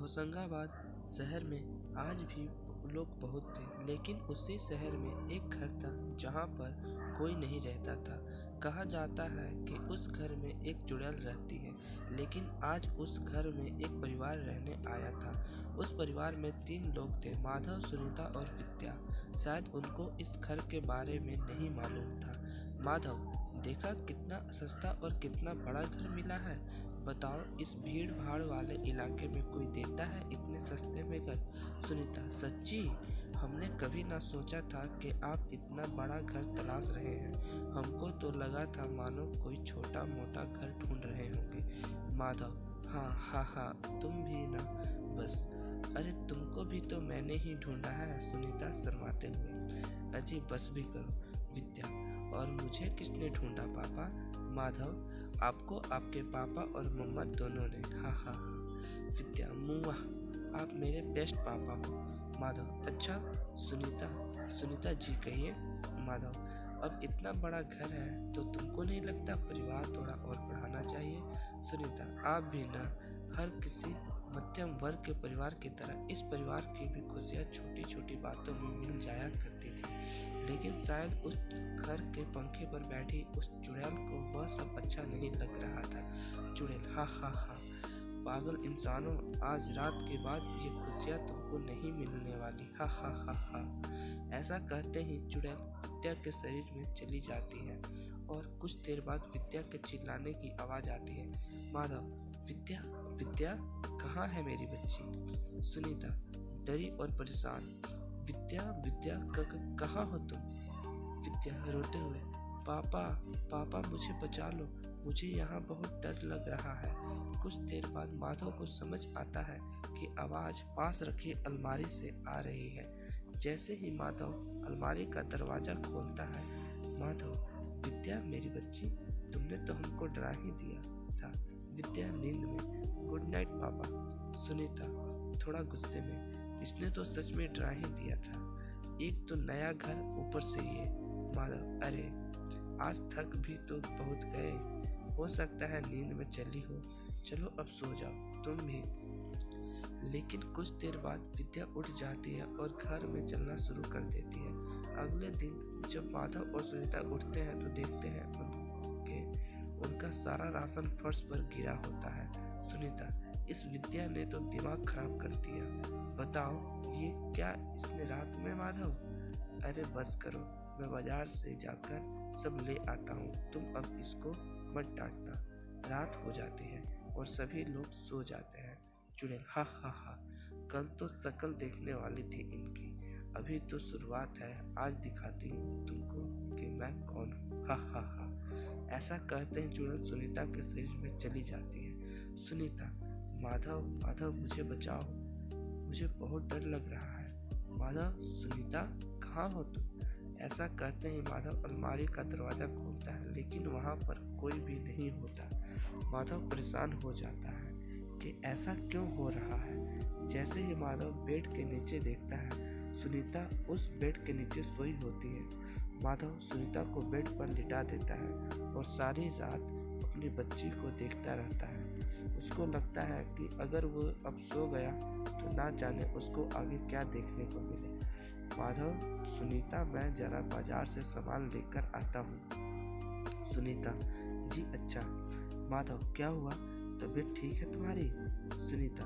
होशंगाबाद शहर में आज भी लोग बहुत थे, लेकिन उसी शहर में एक घर था जहाँ पर कोई नहीं रहता था। कहा जाता है कि उस घर में एक चुड़ैल रहती है, लेकिन आज उस घर में एक परिवार रहने आया था। उस परिवार में 3 लोग थे, माधव, सुनीता और विद्या। शायद उनको इस घर के बारे में नहीं मालूम था। माधव, देखा कितना सस्ता और कितना बड़ा घर मिला है। बताओ, इस भीड़ भाड़ वाले इलाके में कोई देता है इतने सस्ते में घर? सुनीता, सच्ची? हमने कभी ना सोचा था कि आप इतना बड़ा घर तलाश रहे हैं। हमको तो लगा था मानो कोई छोटा मोटा घर ढूंढ रहे होंगे। माधव, हाँ हाँ हाँ, तुम भी ना, बस। अरे तुमको भी तो मैंने ही ढूंढा है। सुनीता शर्माते हुए। अजी बस भी करो। विद्या, और मुझे किसने ढूंढा पापा? माधव, आपको आपके पापा और मम्मा दोनों ने। हाँ हाँ हाँ। विद्या, मुआ, आप मेरे बेस्ट पापा हो। माधव, अच्छा। सुनीता जी कहिए। माधव, अब इतना बड़ा घर है तो तुमको नहीं लगता परिवार थोड़ा और बढ़ाना चाहिए? सुनीता, आप भी ना, हर किसी मध्यम वर्ग के परिवार की तरह इस परिवार की भी खुशियाँ छोटी छोटी बातों में मिल जाया करती थी, लेकिन शायद उस घर के पंखे पर बैठी उस चुड़ैल को वह सब अच्छा नहीं लग रहा था। चुड़ैल, हा हा हा, पागल इंसानों, आज रात के बाद ये खुशियाँ तुमको नहीं मिलने वाली। हा हा हा हा। ऐसा कहते ही चुड़ैल विद्या के शरीर में चली जाती है और कुछ देर बाद विद्या के चिल्लाने की आवाज आती है। माधव, विद्या, विद्या कहाँ है मेरी बच्ची? सुनीता, डरी और परेशान। विद्या, विद्या कहाँ हो तुम? विद्या रोते हुए, पापा मुझे बचा लो, मुझे यहाँ बहुत डर लग रहा है। कुछ देर बाद माधव को समझ आता है कि आवाज पास रखी अलमारी से आ रही है। जैसे ही माधव अलमारी का दरवाजा खोलता है, माधव, विद्या मेरी बच्ची, तुमने तो हमको डरा ही दिया था। विद्या नींद में, गुड नाइट पापा। सुनीता थोड़ा गुस्से में, इसने तो सच में डरा ही दिया था, एक तो नया घर, ऊपर से ये। माधव, अरे आज थक भी तो बहुत गए, हो सकता है नींद में चली हो, चलो अब सो जाओ तुम भी। लेकिन कुछ देर बाद विद्या उठ जाती है और घर में चलना शुरू कर देती है। अगले दिन जब माधव और सुनीता उठते हैं तो देखते हैं उनका सारा राशन फर्श पर गिरा होता है। सुनीता, इस विद्या ने तो दिमाग खराब कर दिया। बताओ ये क्या इसने रात में? माधव, अरे बस करो, मैं बाजार से जाकर सब ले आता हूँ, तुम अब इसको मत डांटना। रात हो जाती है और सभी लोग सो जाते हैं। चुड़ैल, हा हा हा, कल तो शक्ल देखने वाली थी इनकी, अभी तो शुरुआत है, आज दिखाती हूँ तुमको कि मैं कौन हूँ। हा हा हा। ऐसा कहते हैं चुड़ैल सुनीता के शरीर में चली जाती है। सुनीता, माधव मुझे बचाओ, मुझे बहुत डर लग रहा है। माधव, सुनीता कहाँ हो तुम? ऐसा कहते ही माधव अलमारी का दरवाजा खोलता है, लेकिन वहाँ पर कोई भी नहीं होता। माधव परेशान हो जाता है कि ऐसा क्यों हो रहा है। जैसे ही माधव बेड के नीचे देखता है, सुनीता उस बेड के नीचे सोई होती है। माधव सुनीता को बेड पर लिटा देता है और सारी रात अपनी बच्ची को देखता रहता है। उसको लगता है कि अगर वो अब सो गया तो ना जाने उसको आगे क्या देखने को मिले। माधव, सुनीता, मैं जरा बाजार से सामान लेकर आता हूँ। सुनीता, जी अच्छा। माधव, क्या हुआ, तबीयत ठीक है तुम्हारी? सुनीता,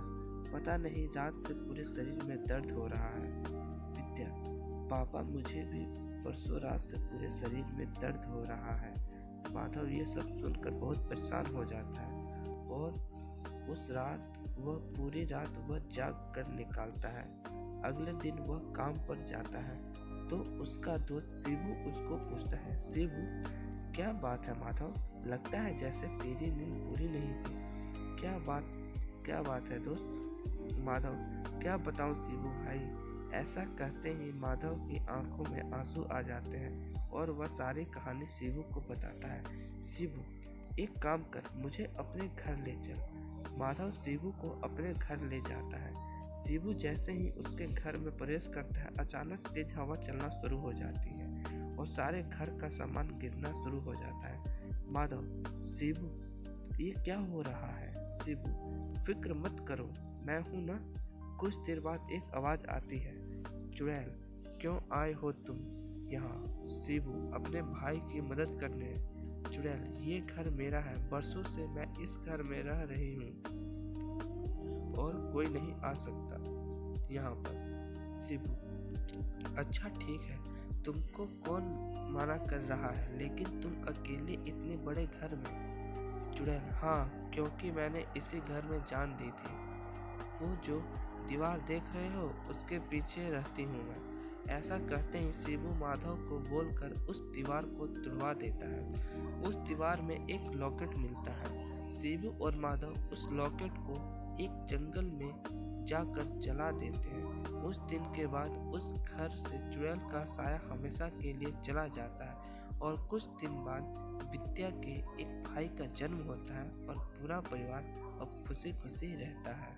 पता नहीं, रात से पूरे शरीर में दर्द हो रहा है। विद्या, पापा मुझे भी परसों रात से पूरे शरीर में दर्द हो रहा है। माधव ये सब सुनकर बहुत परेशान हो जाता है और उस रात वह पूरी रात वह जाग कर निकालता है। अगले दिन वह काम पर जाता है तो उसका दोस्त शिबू उसको पूछता है, शिबू क्या बात है माधव, लगता है जैसे तेरी नींद पूरी नहीं हुई। क्या बात है दोस्त? माधव, क्या बताऊं शिबू भाई। ऐसा कहते ही माधव की आंखों में आंसू आ जाते हैं और वह सारी कहानी शिबू को बताता है। शिबू, एक काम कर, मुझे अपने घर ले चल। माधव शिबू को अपने घर ले जाता है। शिबू जैसे ही उसके घर में प्रवेश करता है, अचानक तेज हवा चलना शुरू हो जाती है और सारे घर का सामान गिरना शुरू हो जाता है। माधव, शिबू ये क्या हो रहा है? शिबू, फिक्र मत करो, मैं हूँ ना। कुछ देर बाद एक आवाज़ आती है, चुड़ैल क्यों आए हो तुम यहाँ? शिबू अपने भाई की मदद करने। चुड़ैल ये घर मेरा है, बरसों से मैं इस घर में रह रही हूँ और कोई नहीं आ सकता यहाँ पर। शिबू अच्छा ठीक है, तुमको कौन मना कर रहा है, लेकिन तुम अकेले इतने बड़े घर में? चुड़ैल हाँ, क्योंकि मैंने इसी घर में जान दी थी। वो जो दीवार देख रहे हो उसके पीछे रहती हूँ मैं। ऐसा कहते ही शिबू माधव को बोलकर उस दीवार को तुड़वा देता है। उस दीवार में एक लॉकेट मिलता है। शिबू और माधव उस लॉकेट को एक जंगल में जाकर जला देते हैं। उस दिन के बाद उस घर से चुड़ैल का साया हमेशा के लिए चला जाता है और कुछ दिन बाद विद्या के एक भाई का जन्म होता है और पूरा परिवार अब खुशी खुशी रहता है।